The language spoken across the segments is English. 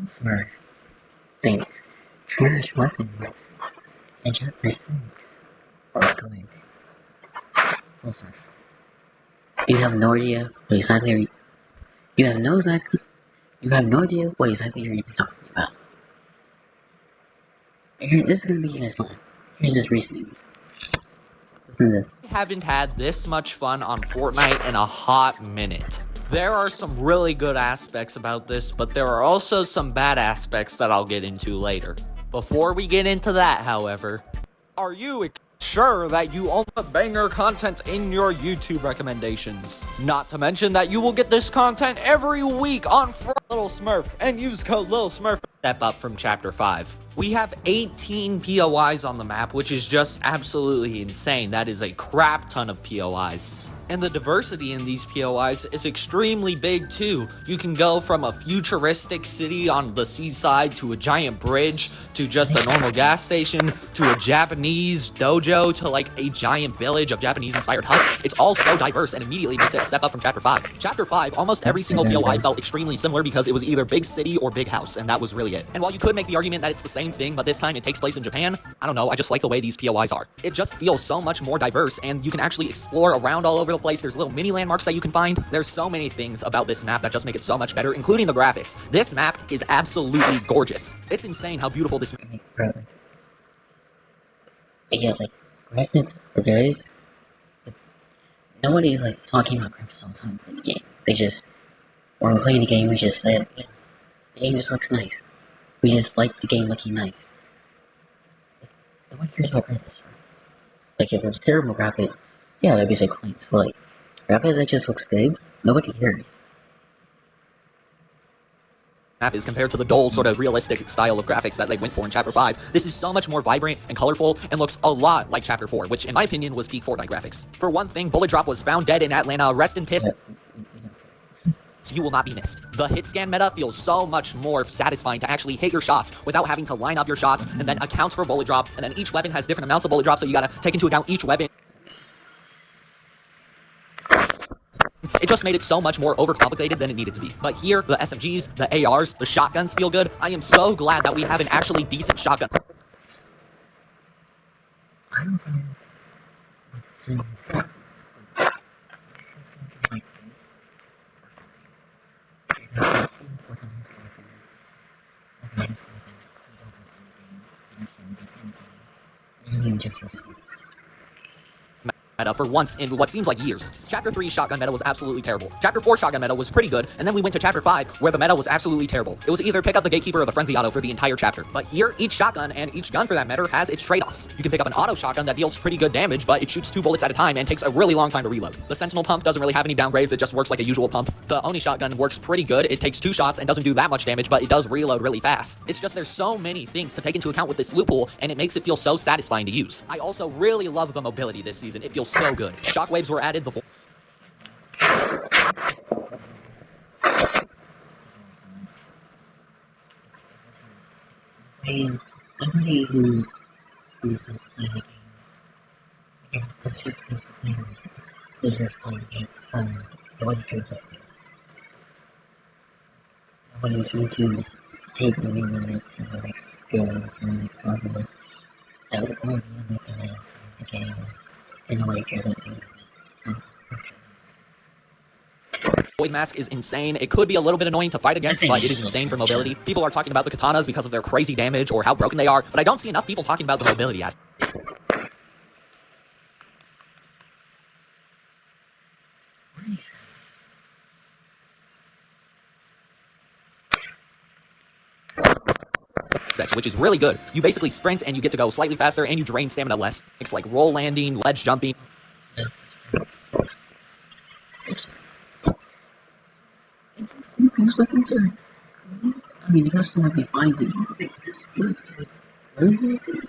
lilsmurf thinks trash weapons in chapter 6 are good. Lilsmurf, you have no idea what exactly you have no exactly you have no idea what exactly you're even talking about. This is gonna be your slime. Here's his reasonings. Listen to this. I haven't had this much fun on Fortnite in a hot minute. There are some really good aspects about this, but there are also some bad aspects that I'll get into later. Before we get into that, however, are you sure that you own the banger content in your YouTube recommendations? Not to mention that you will get this content every week on lilsmurf and use code lilsmurf. Step up from chapter 5. We have 18 POIs on the map, which is just absolutely insane. That is a crap ton of POIs. And the diversity in these POIs is extremely big too. You can go from a futuristic city on the seaside to a giant bridge to just a normal gas station to a Japanese dojo to like a giant village of Japanese inspired huts. It's all so diverse and immediately makes it a step up from chapter 5. Chapter 5, almost every single POI felt extremely similar because it was either big city or big house, and that was really it. And while you could make the argument that it's the same thing, but this time it takes place in Japan, I don't know, I just like the way these POIs are. It just feels so much more diverse, and you can actually explore around all over the place. There's little mini landmarks that you can find. There's so many things about this map that just make it so much better, including the graphics. This map is absolutely gorgeous. It's insane how beautiful this Yeah, like, graphics are good, but nobody's like talking about graphics all the time in the game. They just, when we're playing the game, we just say, yeah, the game just looks nice. We just like the game looking nice. Like, nobody cares about graphics. Like, if it was terrible graphics, yeah, that'd be some complaints, but like, graphics that just looks good, nobody cares. Map is compared to the dull, sort of realistic style of graphics that they went for in Chapter 5. This is so much more vibrant and colorful and looks a lot like Chapter 4, which in my opinion was peak Fortnite graphics. For one thing, Bullet Drop was found dead in Atlanta. Rest in piss. You will not be missed. The hit scan meta feels so much more satisfying to actually hit your shots without having to line up your shots and then account for bullet drop, and then each weapon has different amounts of bullet drop, so you gotta take into account each weapon. It just made it so much more overcomplicated than it needed to be. But here, the SMGs, the ARs, the shotguns feel good. I am so glad that we have an actually decent shotgun. I don't know what to say is that this is going to be like this. You're just gonna see what the next life is. What the next life is. You don't know anything. You don't see anything. You don't even just see something. Meta for once in what seems like years. Chapter 3 shotgun meta was absolutely terrible. Chapter 4 shotgun meta was pretty good, and then we went to Chapter 5 where the meta was absolutely terrible. It was either pick up the Gatekeeper or the Frenzy Auto for the entire chapter. But here, each shotgun and each gun for that matter has its trade-offs. You can pick up an auto shotgun that deals pretty good damage, but it shoots 2 bullets at a time and takes a really long time to reload. The Sentinel pump doesn't really have any downgrades, it just works like a usual pump. The Oni shotgun works pretty good, it takes 2 shots and doesn't do that much damage, but it does reload really fast. It's just there's so many things to take into account with this loophole, and it makes it feel so satisfying to use. I also really love the mobility this season, it feels so good. Shockwaves were added, Anybody who's like playing the game, I guess this just gives the players who's just playing the game fun. Nobody cares about it. Nobody's going to take the game and to the next skills and the next level. That would only be anything else in the game, and nobody cares about it. Void Mask is insane. It could be a little bit annoying to fight against, but it is insane for mobility. People are talking about the katanas because of their crazy damage or how broken they are, but I don't see enough people talking about the mobility aspect. Which is really good. You basically sprint and you get to go slightly faster and you drain stamina less. It's like roll landing, ledge jumping. These weapons are, I mean, the custom would be fine, but you think this stuff is loyalty?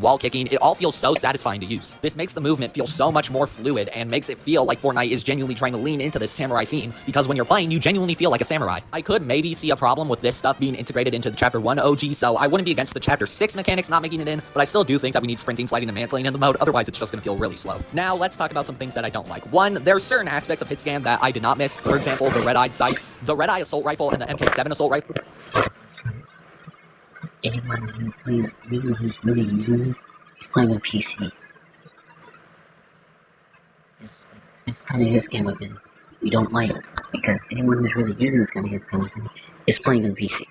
wall kicking, it all feels so satisfying to use. This makes the movement feel so much more fluid and makes it feel like Fortnite is genuinely trying to lean into this samurai theme, because when you're playing, you genuinely feel like a samurai. I could maybe see a problem with this stuff being integrated into the Chapter 1 OG, so I wouldn't be against the Chapter 6 mechanics not making it in, but I still do think that we need sprinting, sliding, and mantling in the mode, otherwise it's just gonna feel really slow. Now, let's talk about some things that I don't like. One, there's certain aspects of hit scan that I did not miss. For example, the red-eyed sights, the red-eye assault rifle, and the MK7 assault rifle. Anyone who's really using this is playing on PC. This kind of hit scan weapon we don't like, because anyone who's really using this kind of hit scan weapon is playing on PC.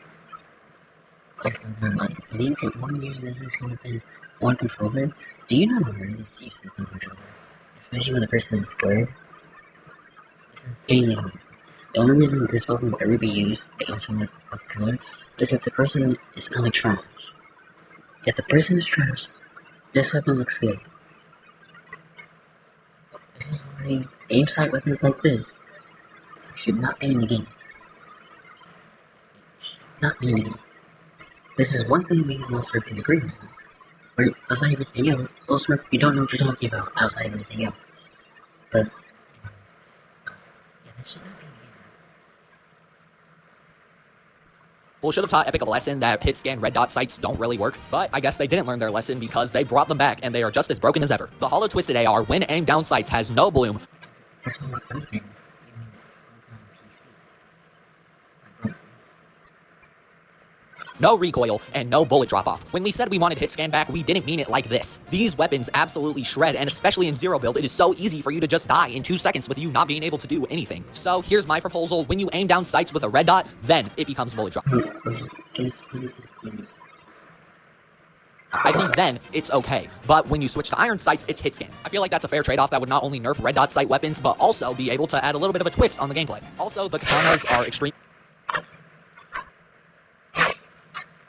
I think that one using this hit scan weapon on controller, do you know how hard it is to use this on controller? Especially when the person is scared. It's insanely hard. The only reason this weapon will ever be used against someone on controller is if the person is kind of trash. If the person is trash, this weapon looks good. This is why aim sight weapons like this should not be in the game. Should not be in the game. This is one thing me and lilsmurf can agree on. But outside everything else, lilsmurf, you don't know what you're talking about outside everything else. But, yeah, this should not be in the game. Well, should have taught Epic a lesson that hit scan red dot sights don't really work, but I guess they didn't learn their lesson because they brought them back and they are just as broken as ever. The hollow twisted AR, when aimed down sights, has no bloom, no recoil, and no bullet drop-off. When we said we wanted hit scan back, we didn't mean it like this. These weapons absolutely shred, and especially in zero build, it is so easy for you to just die in 2 seconds with you not being able to do anything. So here's my proposal: when you aim down sights with a red dot, then it becomes bullet drop. I think then it's okay, but when you switch to iron sights, it's hit scan. I feel like that's a fair trade-off that would not only nerf red dot sight weapons, but also be able to add a little bit of a twist on the gameplay. Also, the katanas are extreme.